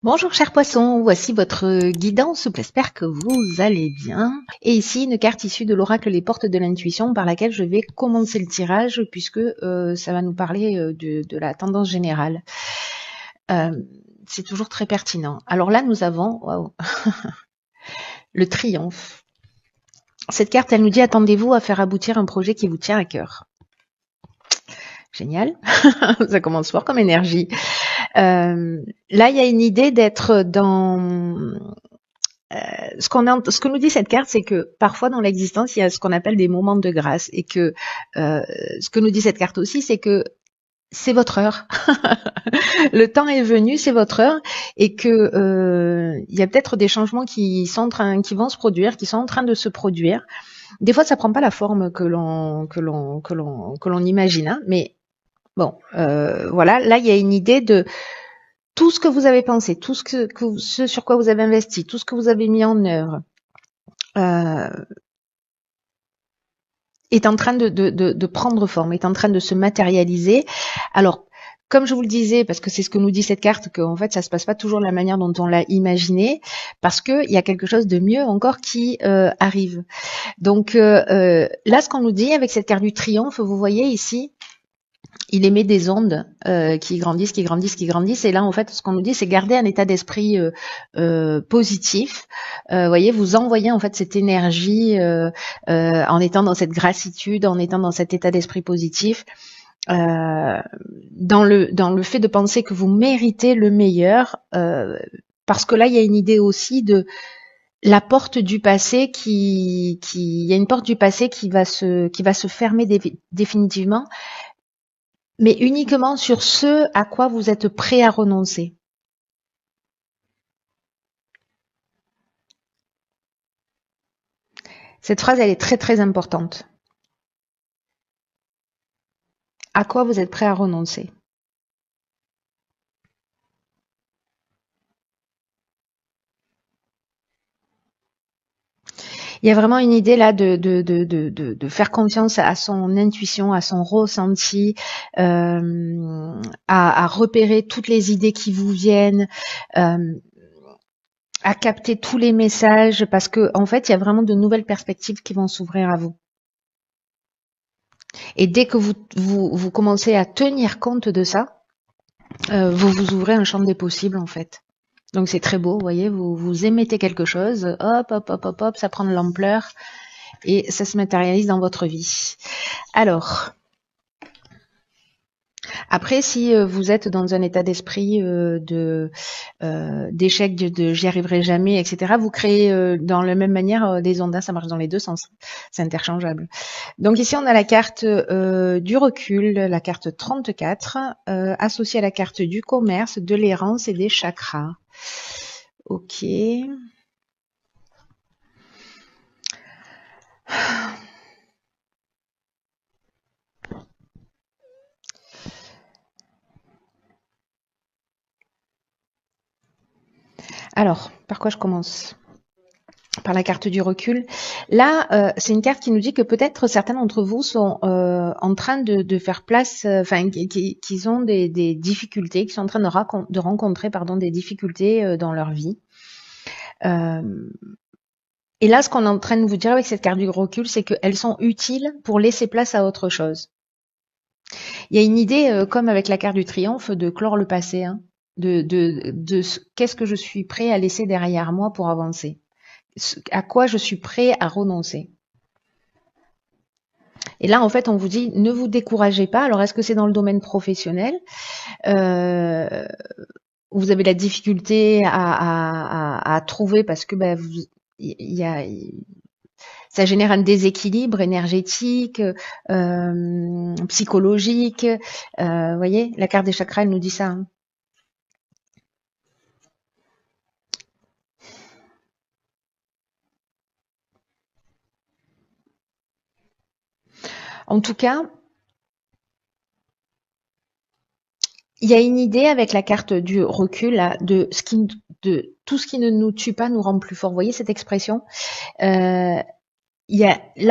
Bonjour chers poissons, voici votre guidance, j'espère que vous allez bien. Et ici une carte issue de l'oracle Les Portes de l'Intuition par laquelle je vais commencer le tirage puisque ça va nous parler de la tendance générale. C'est toujours très pertinent. Alors là nous avons waouh, le triomphe. Cette carte elle nous dit attendez-vous à faire aboutir un projet qui vous tient à cœur. Génial, ça commence fort comme énergie. Là il y a une idée d'être dans... ce que nous dit cette carte, c'est que parfois dans l'existence, il y a ce qu'on appelle des moments de grâce, et que ce que nous dit cette carte aussi, c'est que c'est votre heure. Le temps est venu, c'est votre heure, et que il y a peut-être des changements qui vont se produire, qui sont en train de se produire. Des fois, ça prend pas la forme que l'on imagine, hein, mais bon, voilà. Là, il y a une idée de tout ce que vous avez pensé, tout ce sur quoi vous avez investi, tout ce que vous avez mis en œuvre, est en train de prendre forme, est en train de se matérialiser. Alors, comme je vous le disais, parce que c'est ce que nous dit cette carte, qu'en fait, ça se passe pas toujours de la manière dont on l'a imaginé, parce que il y a quelque chose de mieux encore qui arrive. Donc là, ce qu'on nous dit avec cette carte du triomphe, vous voyez ici, il émet des ondes qui grandissent, qui grandissent, qui grandissent. Et là, en fait, ce qu'on nous dit, c'est garder un état d'esprit positif. Voyez, vous envoyez en fait cette énergie en étant dans cette gratitude, en étant dans cet état d'esprit positif, dans le fait de penser que vous méritez le meilleur, parce que là, il y a une idée aussi de la porte du passé il y a une porte du passé qui va se fermer définitivement, mais uniquement sur ce à quoi vous êtes prêt à renoncer. Cette phrase, elle est très très importante. À quoi vous êtes prêt à renoncer? Il y a vraiment une idée là de faire confiance à son intuition, à son ressenti, à repérer toutes les idées qui vous viennent, à capter tous les messages, parce que en fait, il y a vraiment de nouvelles perspectives qui vont s'ouvrir à vous. Et dès que vous commencez à tenir compte de ça, vous vous ouvrez un champ des possibles en fait. Donc c'est très beau, vous voyez, vous émettez quelque chose, hop, hop, hop, hop, hop, ça prend de l'ampleur et ça se matérialise dans votre vie. Alors, après, si vous êtes dans un état d'esprit d'échec, de j'y arriverai jamais, etc., vous créez dans la même manière des ondes, ça marche dans les deux sens, c'est interchangeable. Donc ici, on a la carte du recul, la carte 34, associée à la carte du commerce, de l'errance et des chakras. Ok. Alors, par quoi je commence? Par la carte du recul. Là, c'est une carte qui nous dit que peut-être certains d'entre vous sont en train de faire place, qu'ils ont des difficultés, qui sont en train de rencontrer des difficultés dans leur vie. Et là, ce qu'on est en train de vous dire avec cette carte du recul, c'est qu'elles sont utiles pour laisser place à autre chose. Il y a une idée, comme avec la carte du triomphe, de clore le passé, hein, qu'est-ce que je suis prêt à laisser derrière moi pour avancer, à quoi je suis prêt à renoncer. Et là, en fait, on vous dit, ne vous découragez pas. Alors, est-ce que c'est dans le domaine professionnel vous avez la difficulté à trouver parce que ça génère un déséquilibre énergétique, psychologique. Voyez, la carte des chakras, elle nous dit ça. Hein. En tout cas, il y a une idée avec la carte du recul là, de tout ce qui ne nous tue pas nous rend plus fort. Vous voyez cette expression là,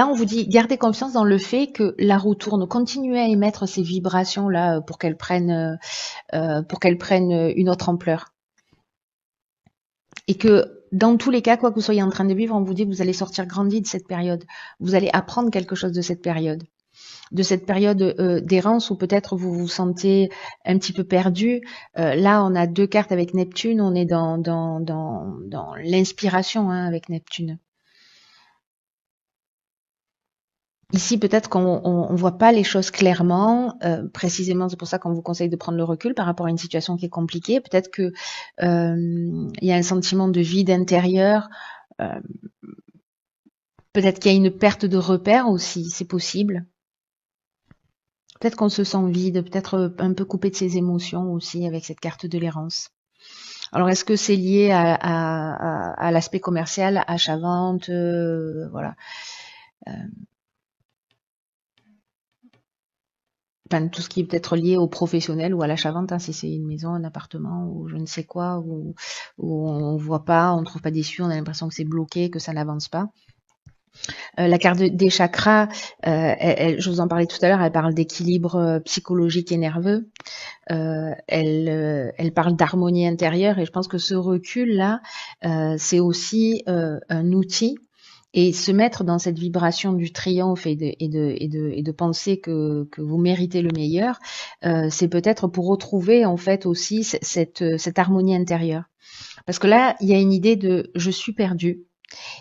on vous dit, gardez confiance dans le fait que la roue tourne, continuez à émettre ces vibrations là pour qu'elles prennent une autre ampleur. Et que dans tous les cas, quoi que vous soyez en train de vivre, on vous dit que vous allez sortir grandi de cette période. Vous allez apprendre quelque chose de cette période. De cette période d'errance où peut-être vous vous sentez un petit peu perdu. Là, on a 2 cartes avec Neptune. On est dans l'inspiration avec Neptune. Ici, peut-être qu'on voit pas les choses clairement. Précisément, c'est pour ça qu'on vous conseille de prendre le recul par rapport à une situation qui est compliquée. Peut-être que il y a un sentiment de vide intérieur. Peut-être qu'il y a une perte de repères aussi, c'est possible. Peut-être qu'on se sent vide, peut-être un peu coupé de ses émotions aussi avec cette carte de l'errance. Alors, est-ce que c'est lié à l'aspect commercial, achat-vente, voilà. Enfin, tout ce qui est peut-être lié au professionnel ou à l'achat-vente, si c'est une maison, un appartement ou je ne sais quoi, où on voit pas, on ne trouve pas d'issue, on a l'impression que c'est bloqué, que ça n'avance pas. La carte des chakras, je vous en parlais tout à l'heure, elle parle d'équilibre psychologique et nerveux. Elle parle d'harmonie intérieure et je pense que ce recul-là, c'est aussi un outil. Et se mettre dans cette vibration du triomphe et de penser que vous méritez le meilleur, c'est peut-être pour retrouver en fait aussi cette harmonie intérieure. Parce que là, il y a une idée de je suis perdu.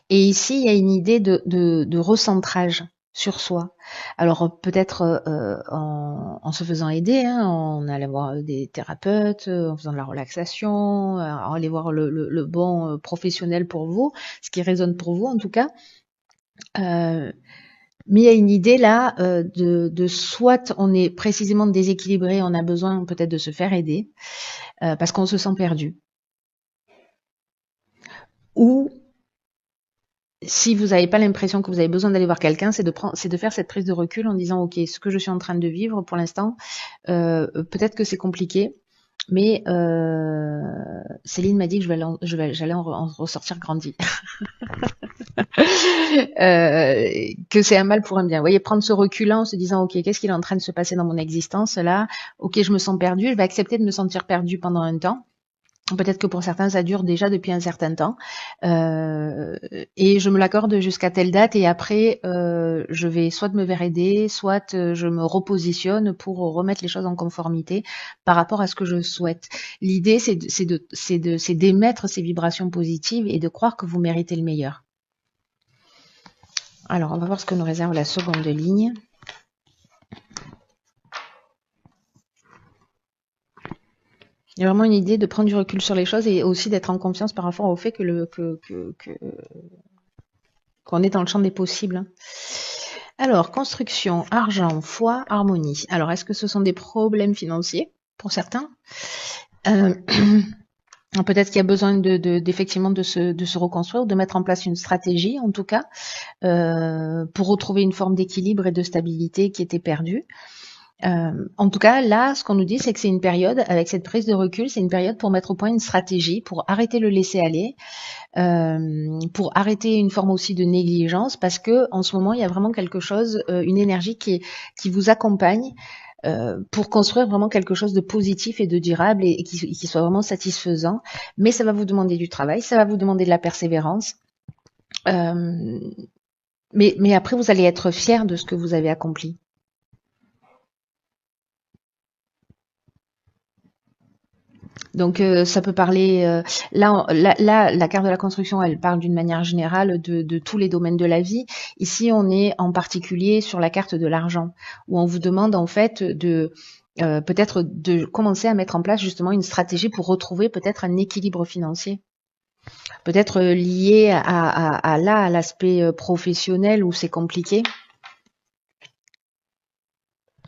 Et ici, il y a une idée de recentrage sur soi. Alors peut-être en se faisant aider, en allant voir des thérapeutes, en faisant de la relaxation, en aller voir le bon professionnel pour vous, ce qui résonne pour vous en tout cas. Mais il y a une idée là de soit on est précisément déséquilibré, on a besoin peut-être de se faire aider parce qu'on se sent perdu. Ou si vous n'avez pas l'impression que vous avez besoin d'aller voir quelqu'un, c'est de faire cette prise de recul en disant ok, ce que je suis en train de vivre pour l'instant, peut-être que c'est compliqué, mais Céline m'a dit que j'allais en ressortir grandi. Que c'est un mal pour un bien. Vous voyez, prendre ce recul-là en se disant ok, qu'est-ce qui est en train de se passer dans mon existence là? Ok, je me sens perdu, je vais accepter de me sentir perdu pendant un temps. Peut-être que pour certains, ça dure déjà depuis un certain temps. Et je me l'accorde jusqu'à telle date et après, je vais soit me faire aider, soit je me repositionne pour remettre les choses en conformité par rapport à ce que je souhaite. L'idée, c'est d'émettre ces vibrations positives et de croire que vous méritez le meilleur. Alors, on va voir ce que nous réserve la seconde ligne. Il y a vraiment une idée de prendre du recul sur les choses et aussi d'être en confiance par rapport au fait qu'on est dans le champ des possibles. Alors, construction, argent, foi, harmonie. Alors, est-ce que ce sont des problèmes financiers pour certains? Peut-être qu'il y a besoin d'effectivement de se reconstruire ou de mettre en place une stratégie, en tout cas, pour retrouver une forme d'équilibre et de stabilité qui était perdue. En tout cas, là, ce qu'on nous dit, c'est que c'est une période, avec cette prise de recul, c'est une période pour mettre au point une stratégie, pour arrêter le laisser-aller, pour arrêter une forme aussi de négligence, parce que en ce moment, il y a vraiment quelque chose, une énergie qui vous accompagne pour construire vraiment quelque chose de positif et de durable et qui soit vraiment satisfaisant. Mais ça va vous demander du travail, ça va vous demander de la persévérance. Mais après, vous allez être fier de ce que vous avez accompli. Donc ça peut parler là la carte de la construction, elle parle d'une manière générale de tous les domaines de la vie. Ici, on est en particulier sur la carte de l'argent où on vous demande en fait de peut-être de commencer à mettre en place justement une stratégie pour retrouver peut-être un équilibre financier. Peut-être lié à l'aspect professionnel où c'est compliqué.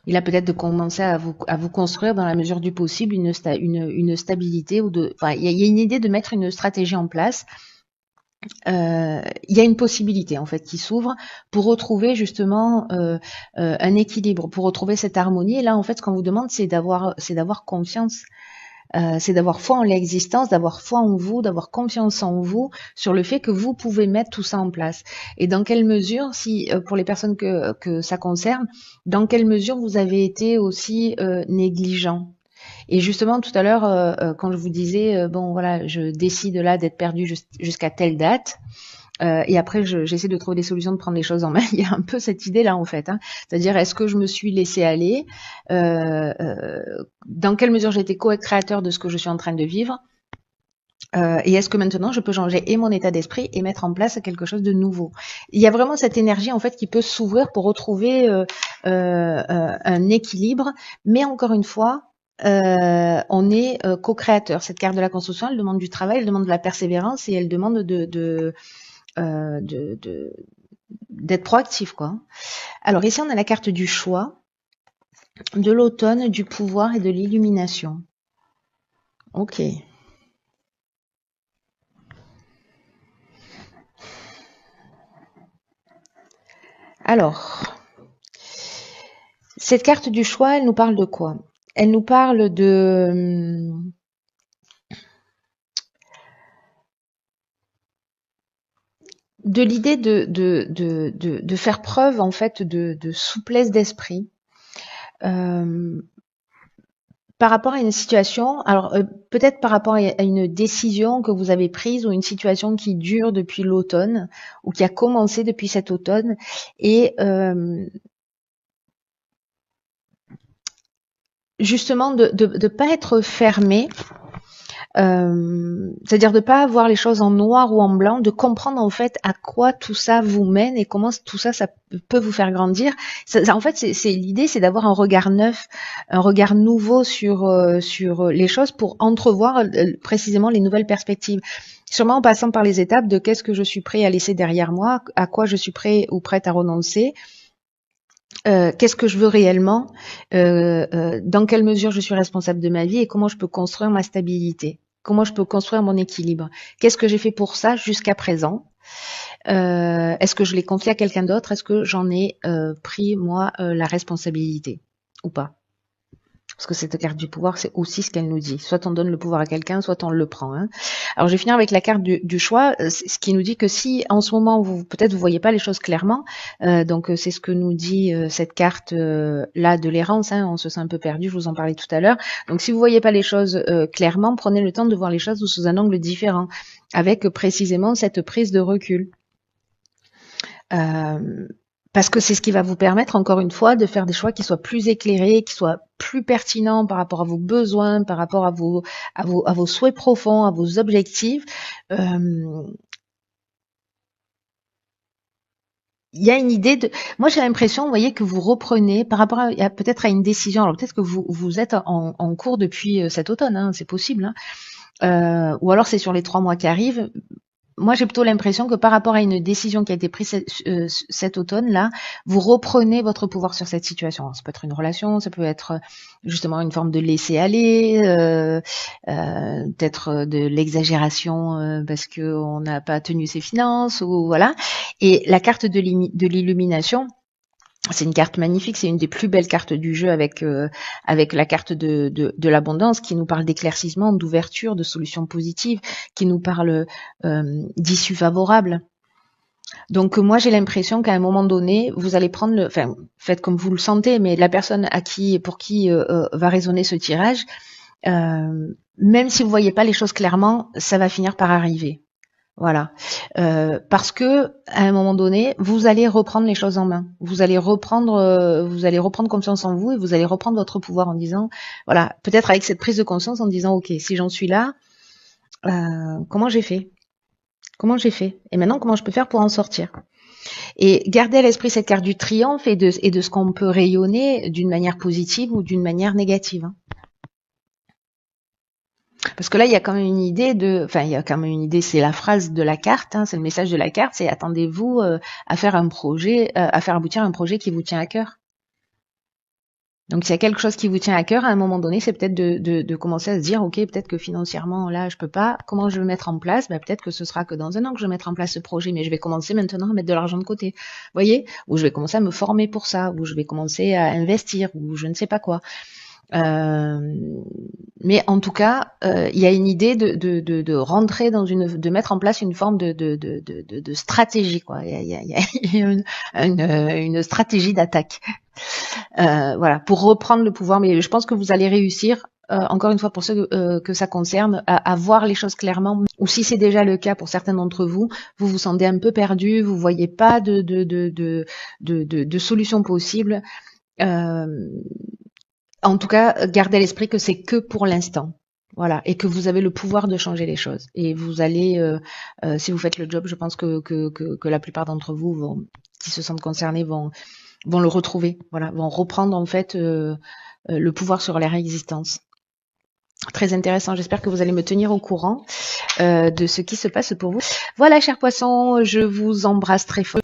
Il a peut-être de commencer à vous construire dans la mesure du possible une stabilité ou enfin, il y a une idée de mettre une stratégie en place. Il y a une possibilité en fait qui s'ouvre pour retrouver justement un équilibre, pour retrouver cette harmonie. Et là, en fait, ce qu'on vous demande, c'est d'avoir confiance. C'est d'avoir foi en l'existence, d'avoir foi en vous, d'avoir confiance en vous sur le fait que vous pouvez mettre tout ça en place. Et dans quelle mesure, si pour les personnes que ça concerne, dans quelle mesure vous avez été aussi négligent. Et justement, tout à l'heure, quand je vous disais, bon voilà, je décide là d'être perdu jusqu'à telle date, et après j'essaie de trouver des solutions, de prendre les choses en main. Il y a un peu cette idée-là en fait, hein. C'est-à-dire, est-ce que je me suis laissé aller, dans quelle mesure j'étais co-créateur de ce que je suis en train de vivre, et est-ce que maintenant je peux changer et mon état d'esprit et mettre en place quelque chose de nouveau. Il y a vraiment cette énergie en fait qui peut s'ouvrir pour retrouver un équilibre, mais encore une fois, on est co-créateur. Cette carte de la construction, elle demande du travail, elle demande de la persévérance et elle demande d'être proactif, quoi. Alors ici, on a la carte du choix, de l'automne, du pouvoir et de l'illumination. Ok. Alors, cette carte du choix, elle nous parle de quoi? Elle nous parle de l'idée de faire preuve en fait de souplesse d'esprit, par rapport à une situation, alors peut-être par rapport à une décision que vous avez prise ou une situation qui dure depuis l'automne ou qui a commencé depuis cet automne, et justement de pas être fermé. C'est-à-dire de pas voir les choses en noir ou en blanc, de comprendre en fait à quoi tout ça vous mène et comment tout ça, ça peut vous faire grandir. En fait, c'est l'idée, c'est d'avoir un regard neuf, un regard nouveau sur les choses pour entrevoir précisément les nouvelles perspectives. Sûrement en passant par les étapes de qu'est-ce que je suis prêt à laisser derrière moi, à quoi je suis prêt ou prête à renoncer. Qu'est-ce que je veux réellement, dans quelle mesure je suis responsable de ma vie et comment je peux construire ma stabilité, comment je peux construire mon équilibre. Qu'est-ce que j'ai fait pour ça jusqu'à présent? Est-ce que je l'ai confié à quelqu'un d'autre? Est-ce que j'en ai pris, moi, la responsabilité ou pas? Parce que cette carte du pouvoir, c'est aussi ce qu'elle nous dit. Soit on donne le pouvoir à quelqu'un, soit on le prend, hein. Alors, je vais finir avec la carte du choix, ce qui nous dit que si en ce moment, peut-être vous voyez pas les choses clairement, donc c'est ce que nous dit cette carte là de l'errance, hein, on se sent un peu perdu, je vous en parlais tout à l'heure. Donc, si vous voyez pas les choses clairement, prenez le temps de voir les choses sous un angle différent, avec précisément cette prise de recul. Parce que c'est ce qui va vous permettre, encore une fois, de faire des choix qui soient plus éclairés, qui soient plus pertinents par rapport à vos besoins, par rapport à vos souhaits profonds, à vos objectifs. Il y a une idée de... Moi, j'ai l'impression, vous voyez, que vous reprenez par rapport à peut-être à une décision. Alors peut-être que vous êtes en cours depuis cet automne, hein, c'est possible, hein. Ou alors c'est sur les 3 mois qui arrivent. Moi, j'ai plutôt l'impression que par rapport à une décision qui a été prise cet automne-là, vous reprenez votre pouvoir sur cette situation. Ça peut être une relation, ça peut être justement une forme de laisser-aller, peut-être de l'exagération parce qu'on n'a pas tenu ses finances, ou voilà. Et la carte de l'illumination, c'est une carte magnifique, c'est une des plus belles cartes du jeu avec la carte de l'abondance qui nous parle d'éclaircissement, d'ouverture, de solutions positives, qui nous parle d'issues favorables. Donc moi j'ai l'impression qu'à un moment donné, vous allez prendre enfin faites comme vous le sentez, mais la personne pour qui va résonner ce tirage, même si vous voyez pas les choses clairement, ça va finir par arriver. Voilà, parce que à un moment donné, vous allez reprendre les choses en main. Vous allez reprendre confiance en vous et vous allez reprendre votre pouvoir en disant, voilà, peut-être avec cette prise de conscience en disant, ok, si j'en suis là, comment j'ai fait? Comment j'ai fait? Et maintenant, comment je peux faire pour en sortir? Et garder à l'esprit cette carte du triomphe et de ce qu'on peut rayonner d'une manière positive ou d'une manière négative, hein. Parce que là, il y a quand même une idée c'est la phrase de la carte, hein, c'est le message de la carte, c'est attendez-vous à faire un projet, à faire aboutir un projet qui vous tient à cœur. Donc, s'il y a quelque chose qui vous tient à cœur, à un moment donné, c'est peut-être de commencer à se dire, ok, peut-être que financièrement, là, je peux pas. Comment je vais mettre en place? Peut-être que ce sera que dans un an que je vais mettre en place ce projet, mais je vais commencer maintenant à mettre de l'argent de côté. Vous voyez? Ou je vais commencer à me former pour ça, ou je vais commencer à investir, ou je ne sais pas quoi. Mais en tout cas, il y a une idée de rentrer de mettre en place une forme de stratégie, quoi. Il y a une stratégie d'attaque, voilà, pour reprendre le pouvoir. Mais je pense que vous allez réussir encore une fois pour ceux que ça concerne, à voir les choses clairement, ou si c'est déjà le cas pour certains d'entre vous, vous vous sentez un peu perdu, vous voyez pas de solution possible. En tout cas, gardez à l'esprit que c'est que pour l'instant. Voilà, et que vous avez le pouvoir de changer les choses. Et vous allez, si vous faites le job, je pense que la plupart d'entre vous qui se sentent concernés vont le retrouver. Voilà, vont reprendre en fait le pouvoir sur leur existence. Très intéressant. J'espère que vous allez me tenir au courant de ce qui se passe pour vous. Voilà, chers poissons, je vous embrasse très fort.